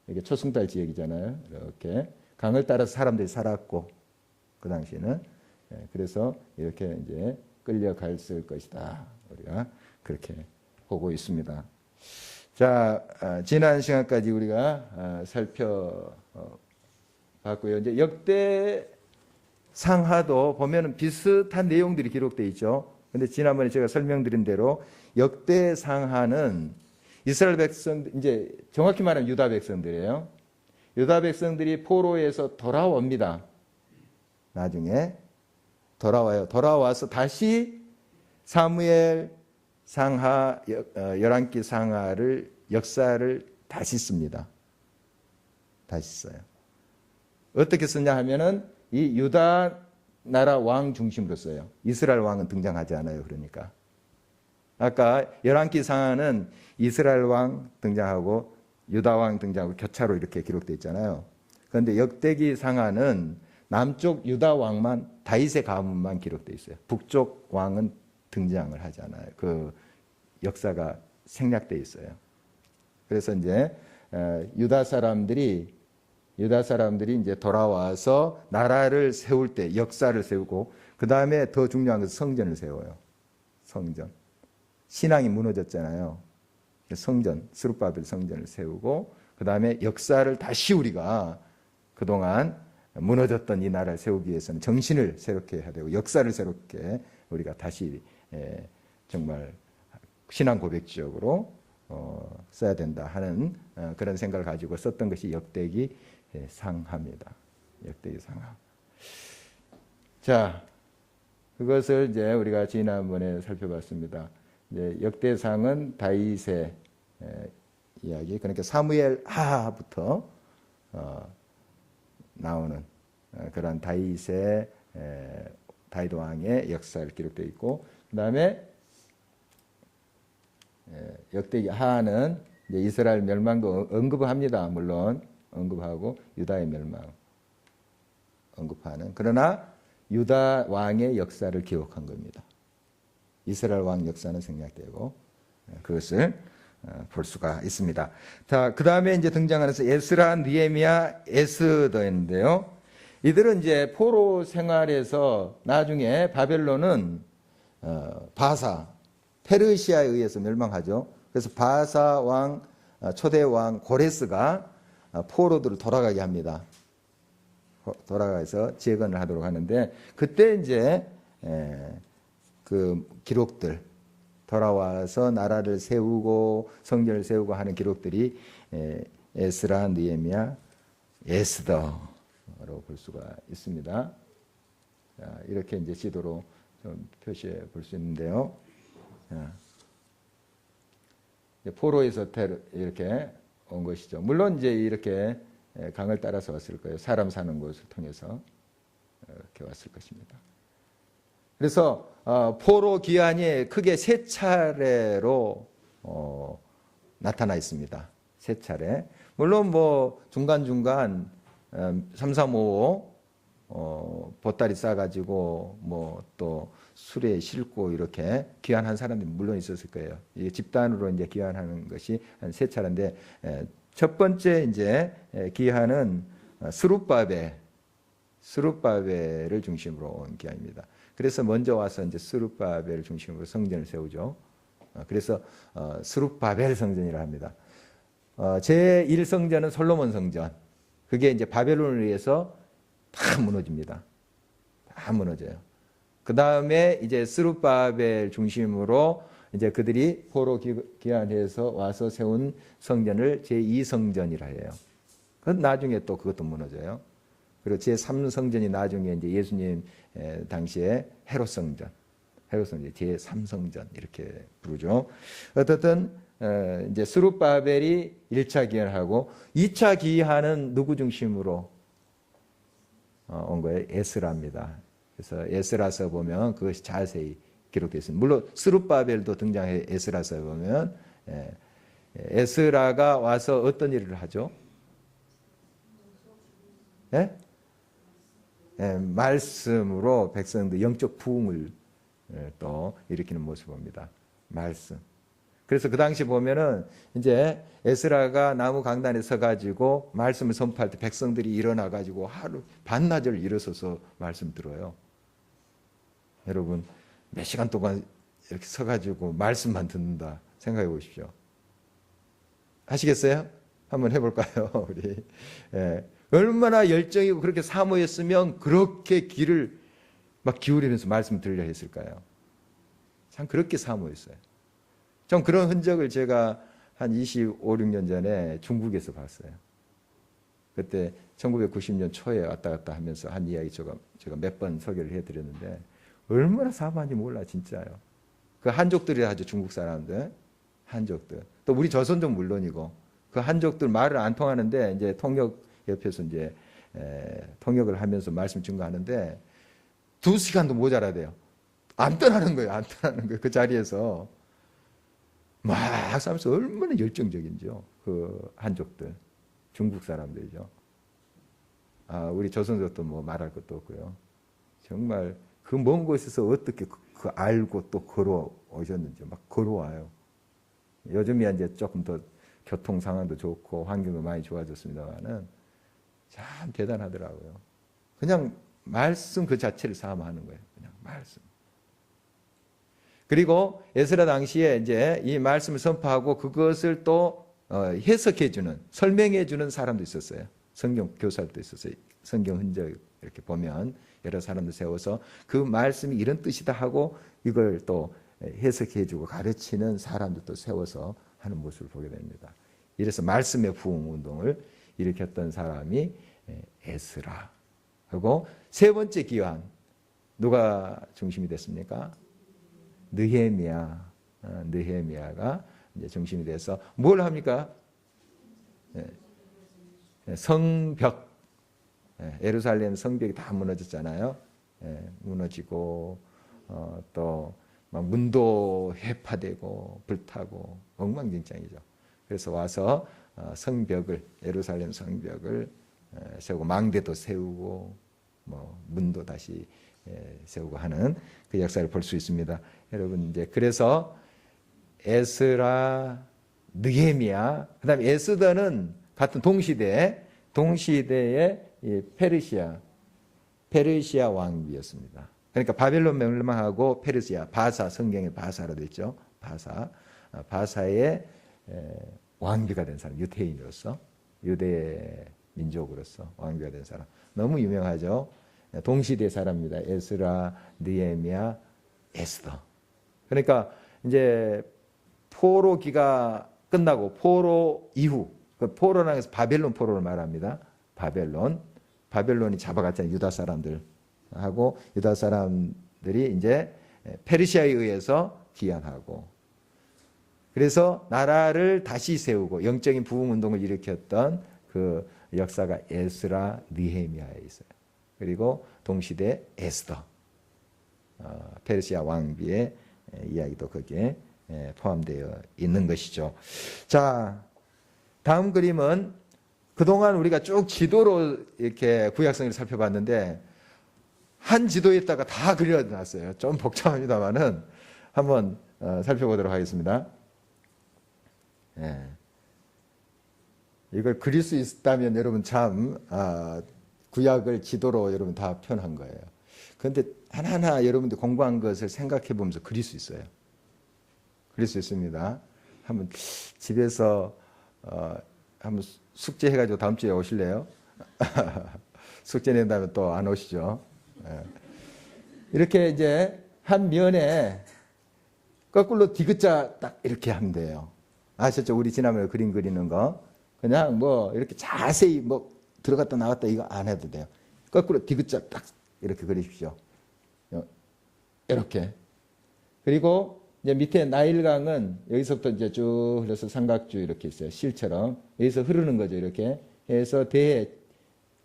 이게 초승달 지역이잖아요. 이렇게 강을 따라서 사람들이 살았고 그 당시에는 그래서 이렇게 이제 끌려갔을 것이다. 우리가 그렇게 보고 있습니다. 자, 지난 시간까지 우리가 살펴봤고요. 이제 역대 상하도 보면은 비슷한 내용들이 기록되어 있죠. 근데 지난번에 제가 설명드린 대로 역대 상하는 이스라엘 백성, 이제 정확히 말하면 유다 백성들이에요. 유다 백성들이 포로에서 돌아옵니다. 나중에 돌아와요. 돌아와서 다시 사무엘 상하, 열왕기 상하를 역사를 다시 씁니다. 다시 써요. 어떻게 쓰냐 하면은 이 유다 나라 왕 중심으로 써요. 이스라엘 왕은 등장하지 않아요. 그러니까 아까 열왕기 상하는 이스라엘 왕 등장하고 유다 왕 등장하고 교차로 이렇게 기록되어 있잖아요. 그런데 역대기 상하는 남쪽 유다 왕만 다윗의 가문만 기록되어 있어요. 북쪽 왕은 등장을 하지 않아요. 그 역사가 생략되어 있어요. 그래서 이제 유다 사람들이 이제 돌아와서 나라를 세울 때 역사를 세우고 그 다음에 더 중요한 것은 성전을 세워요. 성전. 신앙이 무너졌잖아요. 성전, 스룹바벨 성전을 세우고 그 다음에 역사를 다시 우리가 그동안 무너졌던 이 나라를 세우기 위해서는 정신을 새롭게 해야 되고 역사를 새롭게 우리가 다시 정말 신앙 고백적으로 써야 된다 하는 그런 생각을 가지고 썼던 것이 역대기 상하입니다. 역대기 상하. 자, 그것을 이제 우리가 지난번에 살펴봤습니다. 이제 역대상은 다윗의 이야기, 그러니까 사무엘 하부터 나오는 그런 다윗 왕의 역사를 기록되어 있고, 그 다음에 역대기 하는 이제 이스라엘 멸망도 언급합니다. 물론 언급하고 유다의 멸망 언급하는, 그러나 유다 왕의 역사를 기록한 겁니다. 이스라엘 왕 역사는 생략되고 그것을 볼 수가 있습니다. 자, 그 다음에 이제 등장하는 에스라, 느헤미야, 에스더인데요. 이들은 이제 포로 생활에서 나중에 바벨론은 바사, 페르시아에 의해서 멸망하죠. 그래서 바사 왕, 초대 왕 고레스가 포로들을 돌아가게 합니다. 돌아가서 재건을 하도록 하는데, 그때 이제 그 기록들, 돌아와서 나라를 세우고 성전을 세우고 하는 기록들이 에스라, 느헤미야, 에스더로 볼 수가 있습니다. 자, 이렇게 이제 지도로 좀 표시해 볼 수 있는데요. 포로에서 이렇게 온 것이죠. 물론 이제 이렇게 강을 따라서 왔을 거예요. 사람 사는 곳을 통해서. 이렇게 왔을 것입니다. 그래서 포로 기한이 크게 세 차례로 나타나 있습니다. 세 차례. 물론 뭐 중간중간 3355 보따리 싸가지고 뭐 또 술에 싣고 이렇게 귀환한 사람들이 물론 있었을 거예요. 이게 집단으로 이제 귀환하는 것이 한 세 차례인데, 첫 번째 이제 귀환은 스룹바벨을 중심으로 온 귀환입니다. 그래서 먼저 와서 이제 스룹바벨을 중심으로 성전을 세우죠. 그래서 스룹바벨 성전이라 합니다. 제1성전은 솔로몬 성전. 그게 이제 바벨론을 의해서 다 무너집니다. 다 무너져요. 그 다음에 이제 스룹바벨 중심으로 이제 그들이 포로 귀환해서 와서 세운 성전을 제2성전이라 해요. 그 나중에 또 그것도 무너져요. 그리고 제3성전이 나중에 이제 예수님 당시에 헤롯 성전 제3성전 이렇게 부르죠. 어떻든 이제 스룹바벨이 1차 기한하고 2차 기한은 누구 중심으로 온 거예요? 에스라입니다. 그래서 에스라서 보면 그것이 자세히 기록되어 있습니다. 물론 스룹바벨도 등장해. 에스라서 보면 에스라가 와서 어떤 일을 하죠? 예? 말씀으로 백성들 영적 부흥을 또 일으키는 모습을 봅니다. 말씀. 그래서 그 당시 보면은 이제 에스라가 나무 강단에 서가지고 말씀을 선포할 때 백성들이 일어나가지고 하루 반나절 일어서서 말씀 들어요. 여러분 몇 시간 동안 이렇게 서가지고 말씀만 듣는다 생각해 보십시오. 하시겠어요? 한번 해볼까요, 우리? 얼마나 열정이고 그렇게 사모했으면 그렇게 귀를 막 기울이면서 말씀 들려 했을까요? 참 그렇게 사모했어요. 좀 그런 흔적을 제가 한 25, 6년 전에 중국에서 봤어요. 그때 1990년 초에 왔다 갔다 하면서 한 이야기 제가 몇 번 소개를 해드렸는데 얼마나 사모한지 몰라 진짜요. 그 한족들이 하죠. 중국 사람들. 한족들. 또 우리 조선족 물론이고 그 한족들 말을 안 통하는데 이제 통역 옆에서 이제 통역을 하면서 말씀 증거하는데 2시간도 모자라대요. 안 떠나는 거예요. 안 떠나는 거예요. 그 자리에서 막 하면서 얼마나 열정적인지요. 그 한족들, 중국 사람들이죠. 우리 조선족도 뭐 말할 것도 없고요. 정말 그 먼 곳에서 어떻게 그 알고 또 걸어오셨는지 막 걸어와요. 요즘이야 이제 조금 더 교통 상황도 좋고 환경도 많이 좋아졌습니다만은 참 대단하더라고요. 그냥 말씀 그 자체를 사모하는 거예요. 그냥 말씀. 그리고 에스라 당시에 이제 이 말씀을 선포하고 그것을 또 해석해주는, 설명해주는 사람도 있었어요. 성경 교사도 있었어요. 성경 흔적 이렇게 보면 여러 사람들 세워서 그 말씀이 이런 뜻이다 하고 이걸 또 해석해주고 가르치는 사람들도 세워서 하는 모습을 보게 됩니다. 이래서 말씀의 부흥 운동을 일으켰던 사람이 에스라. 그리고 세 번째 기환 누가 중심이 됐습니까? 느헤미야가 이제 중심이 돼서 뭘 합니까? 성벽. 예루살렘 성벽이 다 무너졌잖아요. 무너지고 또 막 문도 해파되고 불타고 엉망진창이죠. 그래서 와서 성벽을 예루살렘 성벽을 세우고 망대도 세우고 뭐 문도 다시 세우고 하는 그 역사를 볼 수 있습니다. 여러분 이제 그래서 에스라, 느헤미야, 그다음에 에스더는 같은 동시대의 이 페르시아 왕비였습니다. 그러니까 바벨론 멸망하고 페르시아, 바사, 성경에 바사로 되어 있죠. 바사의 왕비가 된 사람, 유태인으로서, 유대 민족으로서 왕비가 된 사람. 너무 유명하죠. 동시대 사람입니다. 에스라, 느헤미야, 에스더. 그러니까 이제 포로기가 끝나고 포로 이후, 그 포로라는 것은 바벨론 포로를 말합니다. 바벨론이 잡아갔잖아요. 유다 사람들하고 유다 사람들이 이제 페르시아에 의해서 귀환하고 그래서 나라를 다시 세우고 영적인 부흥 운동을 일으켰던 그 역사가 에스라, 느헤미야에 있어요. 그리고 동시대 에스더, 페르시아 왕비의 이야기도 거기에 포함되어 있는 것이죠. 자, 다음 그림은 그동안 우리가 쭉 지도로 이렇게 구약성을 살펴봤는데 한 지도에다가 다 그려놨어요. 좀 복잡합니다만은 한번 살펴보도록 하겠습니다. 이걸 그릴 수 있다면 여러분 참 구약을 지도로 여러분 다 표현한 거예요. 그런데 하나하나 여러분들 공부한 것을 생각해 보면서 그릴 수 있어요. 그릴 수 있습니다. 한번 집에서 한번 숙제해가지고 다음 주에 오실래요? 숙제 낸 다음에 또 안 오시죠? 이렇게 이제 한 면에 거꾸로 디귿자 딱 이렇게 하면 돼요. 아셨죠? 우리 지난번에 그림 그리는 거. 그냥 뭐 이렇게 자세히 뭐 들어갔다 나왔다 이거 안 해도 돼요. 거꾸로 디귿자 딱 이렇게 그리십시오. 이렇게. 그리고 이제 밑에 나일강은 여기서부터 이제 쭉 흘러서 삼각주 이렇게 있어요. 실처럼. 여기서 흐르는 거죠. 이렇게 해서 대해,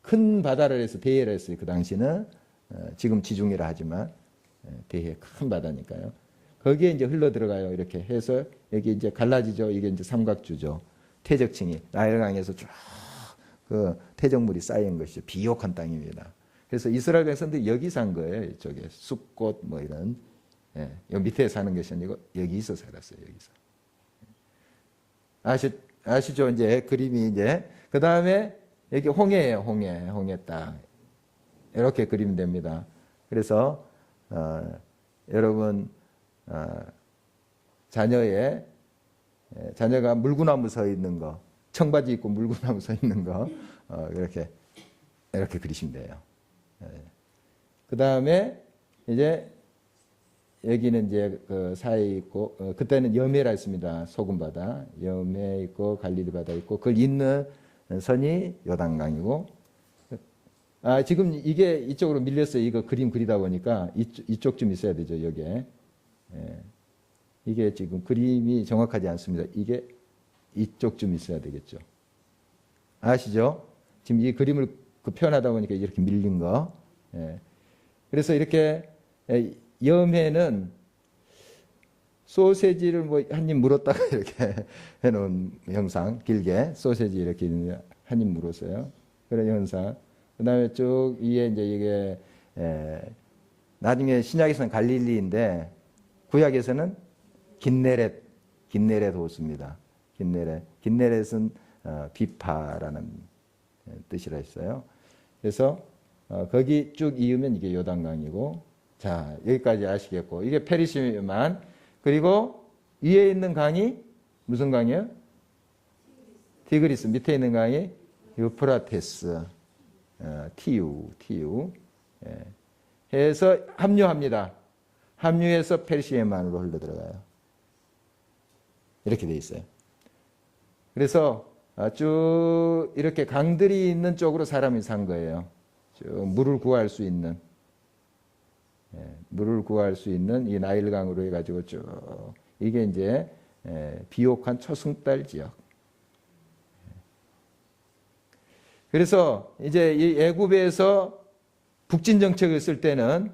큰 바다를 해서 대해를 했어요. 그 당시는. 지금 지중해라 하지만 대해 큰 바다니까요. 거기에 이제 흘러 들어가요. 이렇게 해서 여기 이제 갈라지죠. 이게 이제 삼각주죠. 태적층이 나일강에서 쭉 그 태적물이 쌓인 것이죠. 비옥한 땅입니다. 그래서 이스라엘 백성들이 여기 산 거예요. 이쪽에 숲꽃 뭐 이런. 여기 밑에 사는 것이 아니고 여기서 살았어요. 여기서. 아시죠? 이제 그림이 이제 그 다음에 여기 홍해예요. 홍해 땅. 이렇게 그리면 됩니다. 그래서 여러분 자녀가 물구나무 서 있는 거, 청바지 입고 물구나무 서 있는 거 이렇게 그리시면 돼요. 그 다음에 이제 여기는 이제 그 사이에 있고 그때는 여메라 있습니다. 소금 바다, 여메 있고 갈릴리 바다 있고 그걸 잇는 선이 요단강이고. 지금 이게 이쪽으로 밀렸어요. 이거 그림 그리다 보니까 이쪽 좀 있어야 되죠. 여기에. 이게 지금 그림이 정확하지 않습니다. 이게 이쪽 좀 있어야 되겠죠. 아시죠? 지금 이 그림을 표현하다 보니까 이렇게 밀린 거. 그래서 이렇게 염해는 소세지를 뭐 한 입 물었다가 이렇게 해놓은 형상, 길게 소세지 이렇게 한 입 물었어요. 그런 현상. 그 다음에 쭉 위에 이제 이게 나중에 신약에서는 갈릴리인데 구약에서는 긴네렛 호수입니다. 긴네렛은 비파라는 뜻이라 했어요. 그래서 거기 쭉 이으면 이게 요단강이고, 자 여기까지 아시겠고, 이게 페리시만. 그리고 위에 있는 강이 무슨 강이에요? 티그리스. 밑에 있는 강이 유프라테스. 티유. 해서 합류합니다. 합류해서 페르시아만으로 흘러 들어가요. 이렇게 돼 있어요. 그래서 쭉 이렇게 강들이 있는 쪽으로 사람이 산 거예요. 쭉 물을 구할 수 있는, 이 나일강으로 해가지고 쭉 이게 이제 비옥한 초승달 지역. 그래서 이제 이 애굽에서 북진 정책을 쓸 때는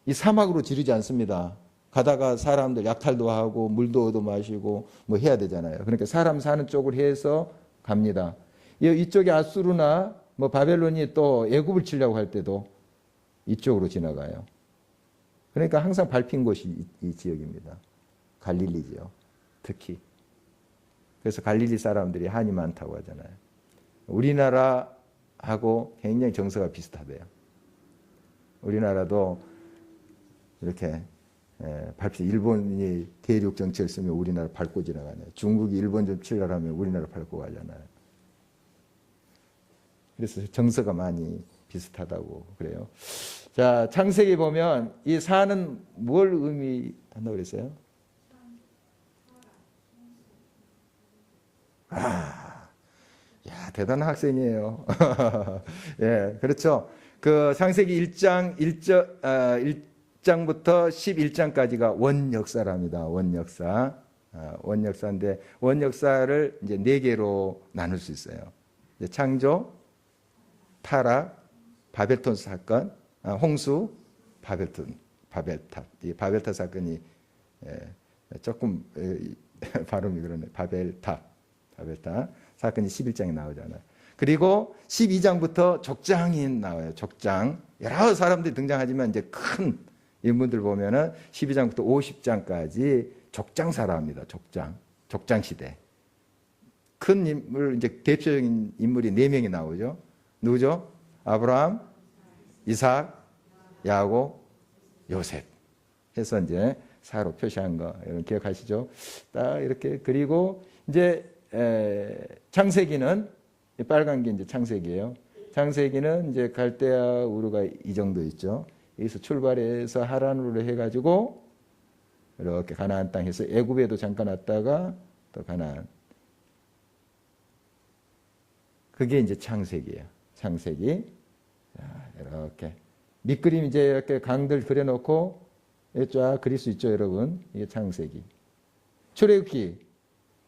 이 사막으로 지르지 않습니다. 가다가 사람들 약탈도 하고 물도 얻어 마시고 뭐 해야 되잖아요. 그러니까 사람 사는 쪽으로 해서 갑니다. 이쪽에 아수르나 뭐 바벨론이 또 애굽을 치려고 할 때도 이쪽으로 지나가요. 그러니까 항상 밟힌 곳이 이 지역입니다. 갈릴리죠. 특히. 그래서 갈릴리 사람들이 한이 많다고 하잖아요. 우리나라하고 굉장히 정서가 비슷하대요. 우리나라도 이렇게 밟히, 일본이 대륙 정책을 쓰면 우리나라 밟고 지나가네요. 중국이 일본 좀 치려고 하면 우리나라 밟고 가잖아요. 그래서 정서가 많이 비슷하다고 그래요. 자, 창세기 보면 이 산은 뭘 의미한다고 그랬어요? 대단한 학생이에요. 예, 그렇죠. 그 창세기 1장부터 11장까지가 원역사랍니다. 원역사. 원역사인데 원역사를 이제 4개로 나눌 수 있어요. 이제 창조, 타락, 바벨톤 사건, 홍수, 바벨탑. 이 바벨탑 사건이 조금 발음이 그러네. 바벨탑 사건이 11장에 나오잖아요. 그리고 12장부터 족장이 나와요. 족장. 여러 사람들이 등장하지만 이제 큰 인물들 보면은 12장부터 50장까지 족장사라합니다. 족장 시대. 큰 인물, 이제 대표적인 인물이 4명이 나오죠. 누구죠? 아브라함, 이삭, 야곱, 요셉. 해서 이제 사로 표시한 거, 여러분 기억하시죠? 딱 이렇게. 그리고 이제 창세기는 빨간 게 이제 창세기예요. 창세기는 이제 갈대아 우르가 이 정도 있죠. 여기서 출발해서 하란으로 해가지고 이렇게 가나안 땅에서 애굽에도 잠깐 왔다가 또 가나안. 그게 이제 창세기예요. 창세기. 자, 이렇게 밑그림 이제 이렇게 강들 그려놓고 쫙 그릴 수 있죠, 여러분. 이게 창세기. 출애굽기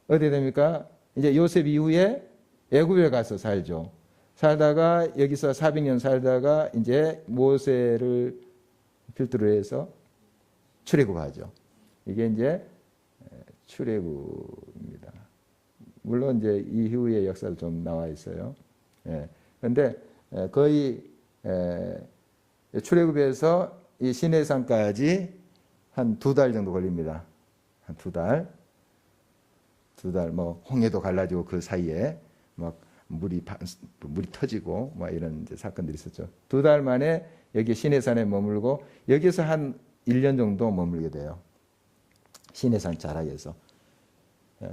어디 됩니까? 이제 요셉 이후에 애굽에 가서 살죠. 살다가 여기서 400년 살다가 이제 모세를 필두로 해서 출애굽하죠. 이게 이제 출애굽입니다. 물론 이제 이후의 역사도 좀 나와 있어요. 그런데 거의 출애굽에서 이 시내산까지 한 2달 정도 걸립니다. 한 2달. 뭐 홍해도 갈라지고 그 사이에 막 물이 터지고 뭐 이런 이제 사건들이 있었죠. 2달 만에 여기 시내산에 머물고 여기서 한 1년 정도 머물게 돼요. 시내산 자락에서.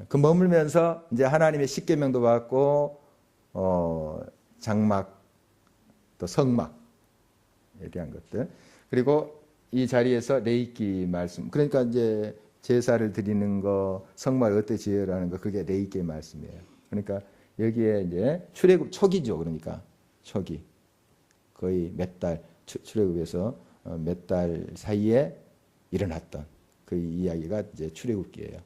그 머물면서 이제 하나님의 십계명도 받고 장막 또 성막에 대한 것들. 그리고 이 자리에서 레위기 말씀. 그러니까 이제 제사를 드리는 거, 성막을 어떻게 지으라는 거, 그게 레위기의 말씀이에요. 그러니까 여기에 이제 출애굽 초기죠. 그러니까 초기. 거의 몇 달, 출애굽에서 몇 달 사이에 일어났던 그 이야기가 이제 출애굽기예요.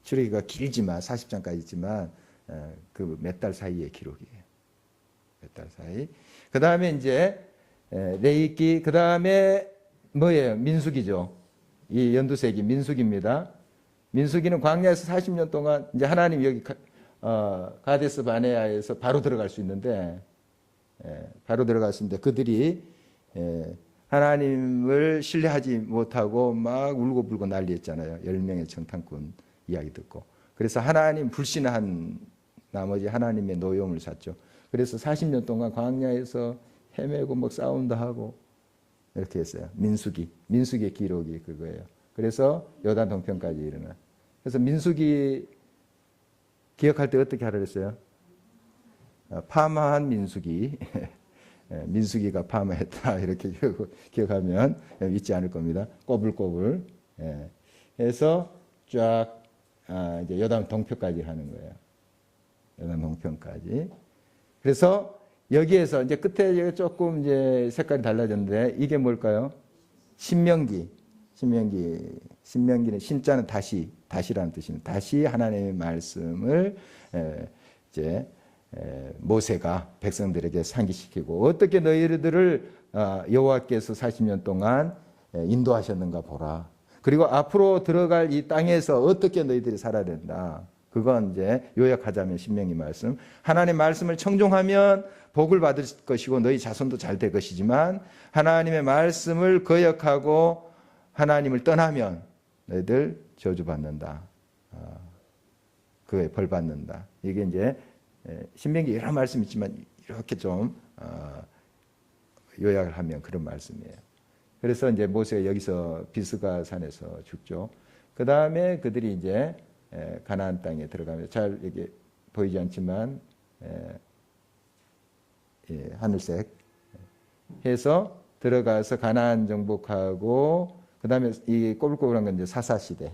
출애굽기가 길지만 40장까지 있지만 그 몇 달 사이의 기록이에요. 몇 달 사이. 그 다음에 이제 레위기, 그 다음에 뭐예요? 민수기죠. 이 연두색이 민수기입니다. 민수기는 광야에서 40년 동안 이제 하나님 여기 가데스 바네아에서 바로 들어갈 수 있는데 바로 들어갈 수 있는데 그들이 하나님을 신뢰하지 못하고 막 울고불고 난리했잖아요. 10명의 정탐꾼 이야기 듣고. 그래서 하나님 불신한 나머지 하나님의 노여움을 샀죠. 그래서 40년 동안 광야에서 헤매고 막 싸움도 하고 이렇게 했어요. 민수기의 기록이 그거예요. 그래서 요단 동편까지 일어나. 그래서 민수기 기억할 때 어떻게 하라 그랬어요? 파마한 민수기. 민수기가 파마했다 이렇게 기억하면 잊지 않을 겁니다. 꼬불꼬불 해서 쫙 이제 요단 동편까지 하는 거예요. 요단 동편까지. 그래서 여기에서 이제 끝에 조금 이제 색깔이 달라졌는데 이게 뭘까요? 신명기. 신명기는 신자는 다시라는 뜻입니다. 다시 하나님의 말씀을 이제 모세가 백성들에게 상기시키고 어떻게 너희들을 여호와께서 40년 동안 인도하셨는가 보라. 그리고 앞으로 들어갈 이 땅에서 어떻게 너희들이 살아야 된다. 그건 이제 요약하자면 신명기 말씀. 하나님의 말씀을 청종하면 복을 받을 것이고 너희 자손도 잘 될 것이지만 하나님의 말씀을 거역하고 하나님을 떠나면 너희들 저주받는다. 그에 벌 받는다. 이게 이제 신명기 여러 말씀 있지만 이렇게 좀 요약을 하면 그런 말씀이에요. 그래서 이제 모세가 여기서 비스가 산에서 죽죠. 그 다음에 그들이 이제 가나안 땅에 들어가면서 잘 이게 보이지 않지만 하늘색 해서 들어가서 가나안 정복하고 그 다음에 이 꼬불꼬불한 건 이제 사사시대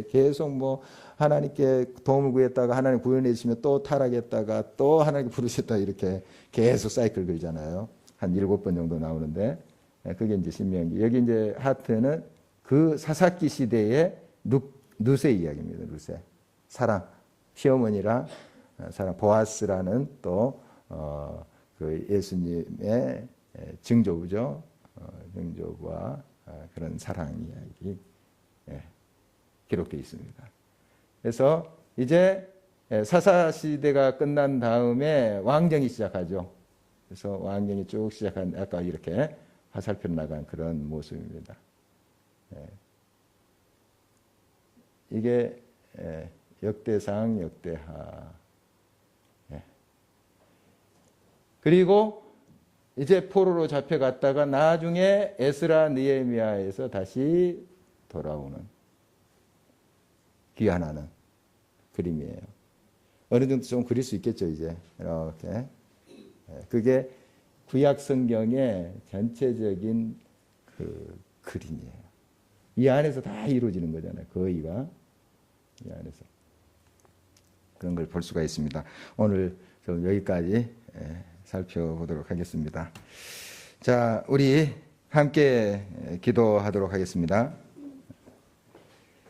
계속 뭐 하나님께 도움을 구했다가 하나님 구원해 주시면 또 타락했다가 또 하나님께 부르셨다 이렇게 계속 사이클 걸잖아요. 한 7번 정도 나오는데 그게 이제 신명기. 여기 이제 하트는 그 사사기 시대의 누세 이야기입니다. 누세. 사랑. 시어머니랑 사랑 보아스라는 또 그 예수님의 증조부죠. 증조부와 그런 사랑 이야기 기록되어 있습니다. 그래서 이제 사사 시대가 끝난 다음에 왕정이 시작하죠. 그래서 왕정이 쭉 시작한 아까 이렇게 화살표 나간 그런 모습입니다. 이게 역대상, 역대하. 그리고 이제 포로로 잡혀갔다가 나중에 에스라, 느헤미야에서 다시 돌아오는 귀환하는 그림이에요. 어느 정도 좀 그릴 수 있겠죠, 이제. 이렇게. 그게 구약 성경의 전체적인 그 그림이에요. 이 안에서 다 이루어지는 거잖아요. 거의가. 이 안에서. 그런 걸 볼 수가 있습니다. 오늘 좀 여기까지 살펴보도록 하겠습니다. 자, 우리 함께 기도하도록 하겠습니다.